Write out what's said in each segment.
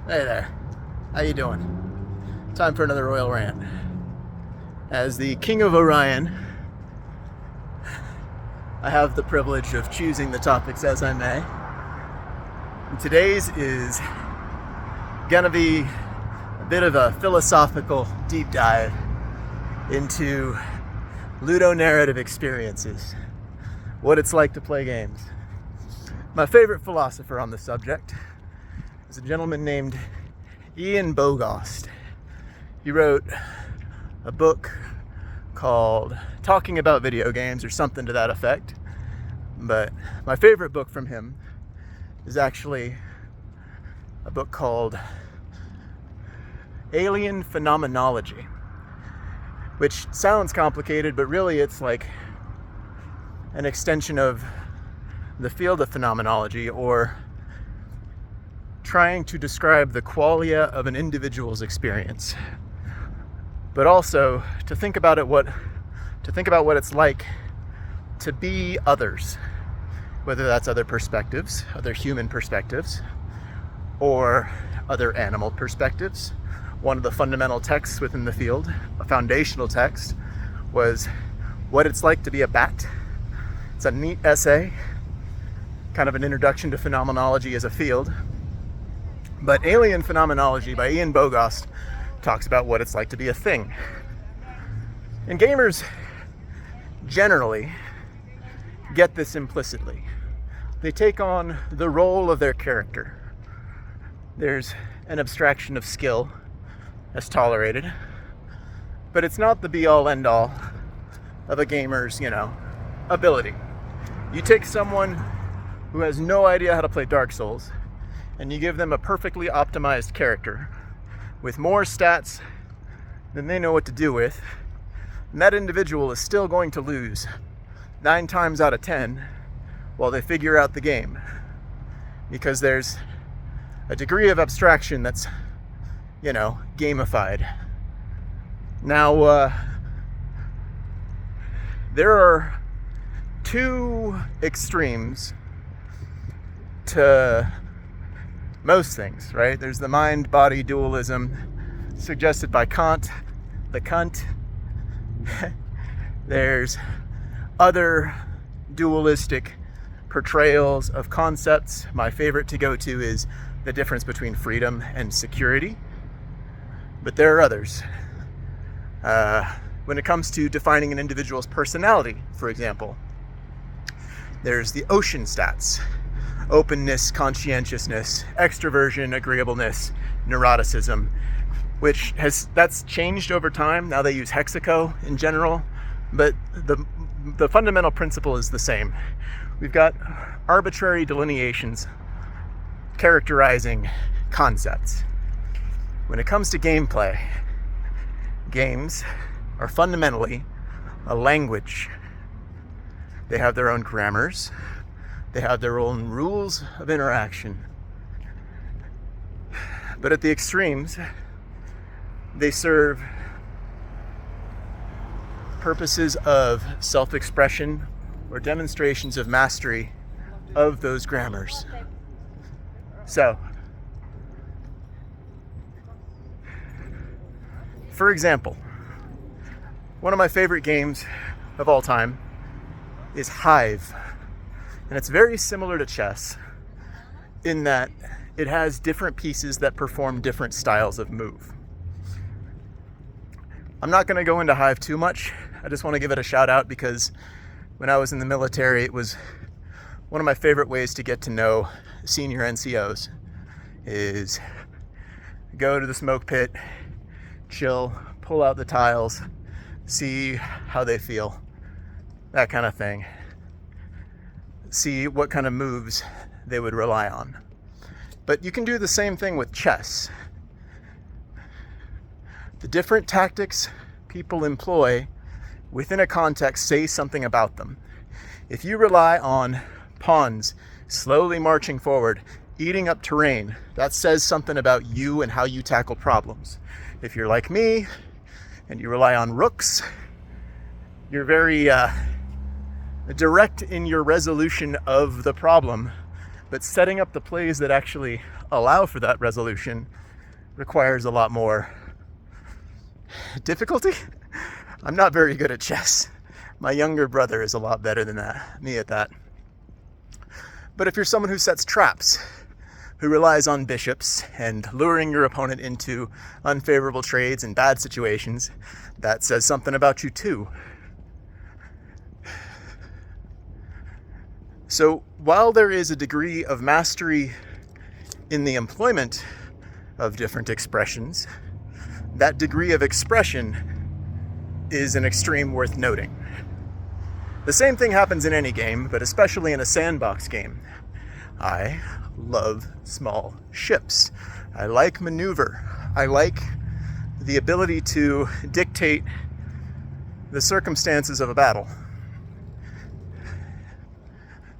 Hey there, how you doing? Time for another Royal Rant. As the King of Orion, I have the privilege of choosing the topics as I may. And today's is gonna be a bit of a philosophical deep dive into ludonarrative experiences, what it's like to play games. My favorite philosopher on the subject is a gentleman named Ian Bogost. He wrote a book called Talking About Video Games or something to that effect. But my favorite book from him is actually a book called Alien Phenomenology, which sounds complicated, but really it's like an extension of the field of phenomenology, or trying to describe the qualia of an individual's experience, but also to think about what it's like to be others, whether that's other perspectives, other human perspectives, or other animal perspectives. One of the fundamental texts within the field, a foundational text, was What It's Like to Be a Bat. It's a neat essay, kind of an introduction to phenomenology as a field. But Alien Phenomenology by Ian Bogost talks about what it's like to be a thing. And gamers generally get this implicitly. They take on the role of their character. There's an abstraction of skill that's tolerated, but it's not the be-all end-all of a gamer's, ability. You take someone who has no idea how to play Dark Souls, and you give them a perfectly optimized character with more stats than they know what to do with, and that individual is still going to lose 9 times out of 10 while they figure out the game, because there's a degree of abstraction that's, gamified. Now, there are 2 extremes to most things, right? There's the mind-body dualism suggested by Kant, the cunt. There's other dualistic portrayals of concepts. My favorite to go to is the difference between freedom and security. But there are others. When it comes to defining an individual's personality, for example, there's the ocean stats: openness, conscientiousness, extroversion, agreeableness, neuroticism, that's changed over time. Now they use Hexaco in general, but the fundamental principle is the same. We've got arbitrary delineations characterizing concepts. When it comes to gameplay, games are fundamentally a language. They have their own grammars. They have their own rules of interaction. But at the extremes, they serve purposes of self-expression or demonstrations of mastery of those grammars. So, for example, one of my favorite games of all time is Hive. And it's very similar to chess in that it has different pieces that perform different styles of move. I'm not going to go into Hive too much. I just want to give it a shout out because when I was in the military, it was one of my favorite ways to get to know senior NCOs is go to the smoke pit, chill, pull out the tiles, see how they feel, that kind of thing. See what kind of moves they would rely on. But you can do the same thing with chess. The different tactics people employ within a context say something about them. If you rely on pawns slowly marching forward, eating up terrain, that says something about you and how you tackle problems. If you're like me and you rely on rooks, you're very direct in your resolution of the problem But setting up the plays that actually allow for that resolution requires a lot more difficulty. I'm not very good at chess. My younger brother is a lot better than me at that. But if you're someone who sets traps, who relies on bishops and luring your opponent into unfavorable trades and bad situations, that says something about you too. So while there is a degree of mastery in the employment of different expressions, that degree of expression is an extreme worth noting. The same thing happens in any game, but especially in a sandbox game. I love small ships. I like maneuver. I like the ability to dictate the circumstances of a battle.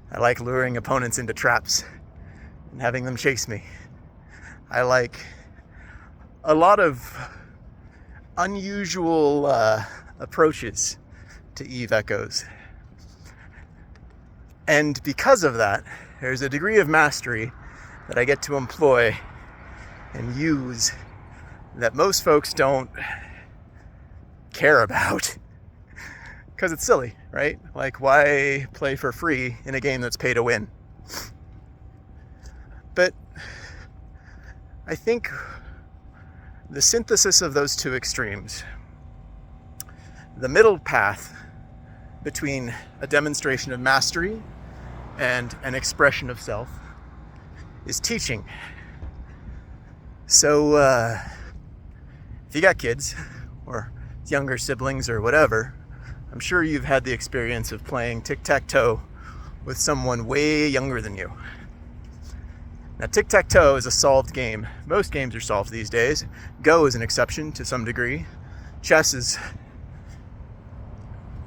I like luring opponents into traps and having them chase me. I like a lot of unusual approaches to Eve Echoes. And because of that, there's a degree of mastery that I get to employ and use that most folks don't care about. Because it's silly, right? Like, why play for free in a game that's pay to win? But I think the synthesis of those two extremes, the middle path between a demonstration of mastery and an expression of self, is teaching. So if you got kids or younger siblings or whatever, I'm sure you've had the experience of playing tic-tac-toe with someone way younger than you. Now, tic-tac-toe is a solved game. Most games are solved these days. Go is an exception to some degree. Chess is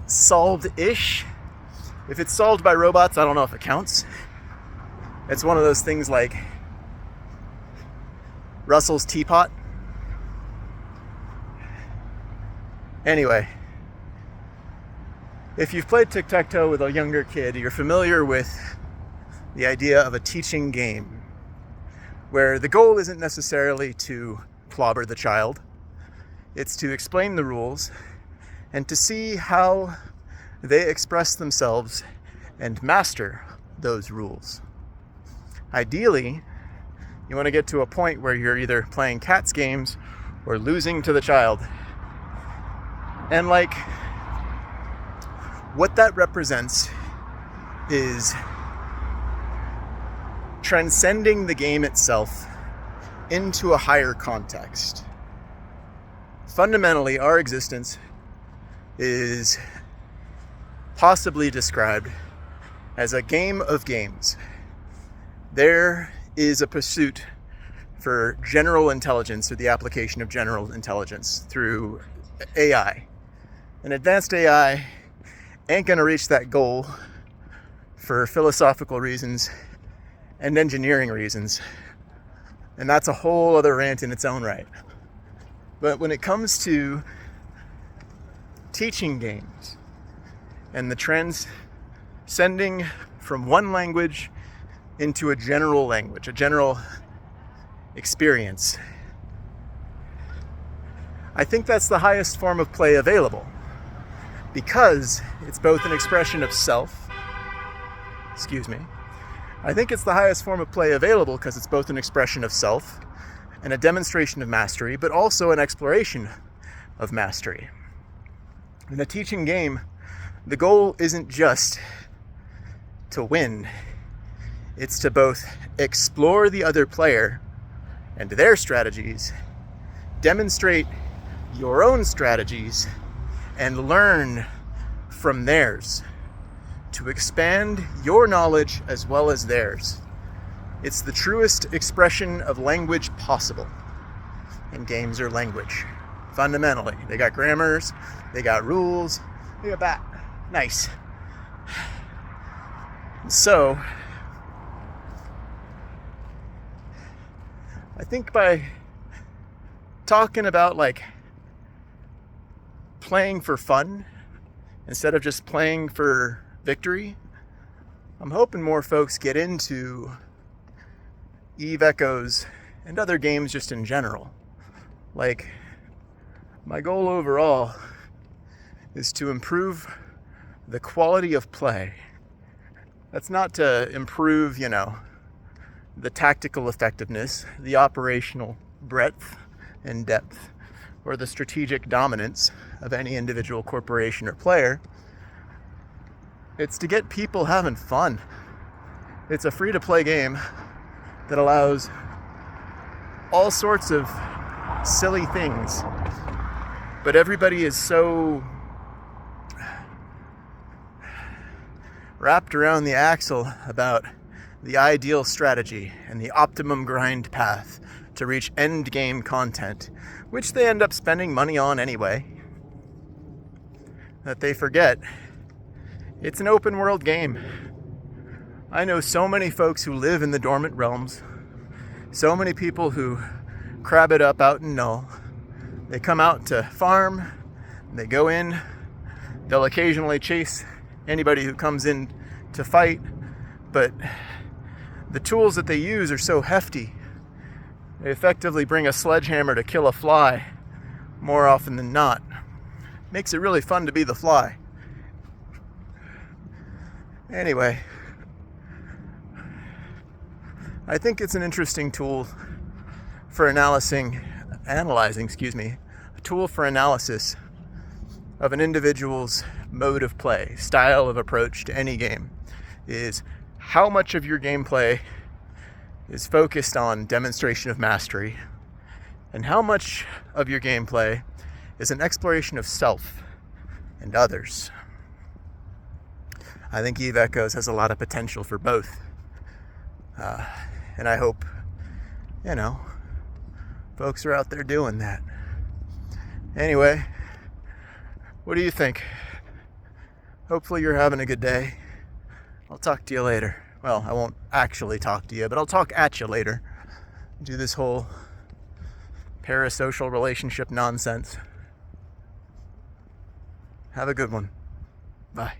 solved-ish. If it's solved by robots, I don't know if it counts. It's one of those things like Russell's teapot. Anyway, if you've played tic-tac-toe with a younger kid, you're familiar with the idea of a teaching game, where the goal isn't necessarily to clobber the child. It's to explain the rules and to see how they express themselves and master those rules. Ideally, you want to get to a point where you're either playing cats games or losing to the child. And like, what that represents is transcending the game itself into a higher context. Fundamentally, our existence is possibly described as a game of games. There is a pursuit for general intelligence, or the application of general intelligence through AI. An advanced AI ain't gonna reach that goal for philosophical reasons and engineering reasons. And that's a whole other rant in its own right. But when it comes to teaching games and the transcending from one language into a general language, a general experience, I think that's the highest form of play available, because it's both an expression of self. I think it's the highest form of play available because it's both an expression of self and a demonstration of mastery, but also an exploration of mastery. In a teaching game, the goal isn't just to win. It's to both explore the other player and their strategies, demonstrate your own strategies, and learn from theirs to expand your knowledge as well as theirs. It's the truest expression of language possible. And games are language, fundamentally. They got grammars, they got rules, they got that. Nice. So, I think by talking about like playing for fun instead of just playing for victory, I'm hoping more folks get into Eve Echoes and other games just in general. Like, my goal overall is to improve the quality of play. That's not to improve, the tactical effectiveness, the operational breadth and depth, or the strategic dominance of any individual corporation or player. It's to get people having fun. It's a free-to-play game that allows all sorts of silly things, but everybody is so wrapped around the axle about the ideal strategy and the optimum grind path to reach end game content, which they end up spending money on anyway, that they forget it's an open world game. I know so many folks who live in the Dormant Realms, so many people who crab it up out in Null. They come out to farm, they go in, they'll occasionally chase anybody who comes in to fight, but the tools that they use are so hefty. They effectively bring a sledgehammer to kill a fly more often than not. Makes it really fun to be the fly. Anyway, I think it's an interesting tool for analyzing, a tool for analysis of an individual's mode of play, style of approach to any game, is how much of your gameplay is focused on demonstration of mastery, and how much of your gameplay is an exploration of self and others. I think Eve Echoes has a lot of potential for both. And I hope, folks are out there doing that. Anyway, what do you think? Hopefully you're having a good day. I'll talk to you later. Well, I won't actually talk to you, but I'll talk at you later. Do this whole parasocial relationship nonsense. Have a good one. Bye.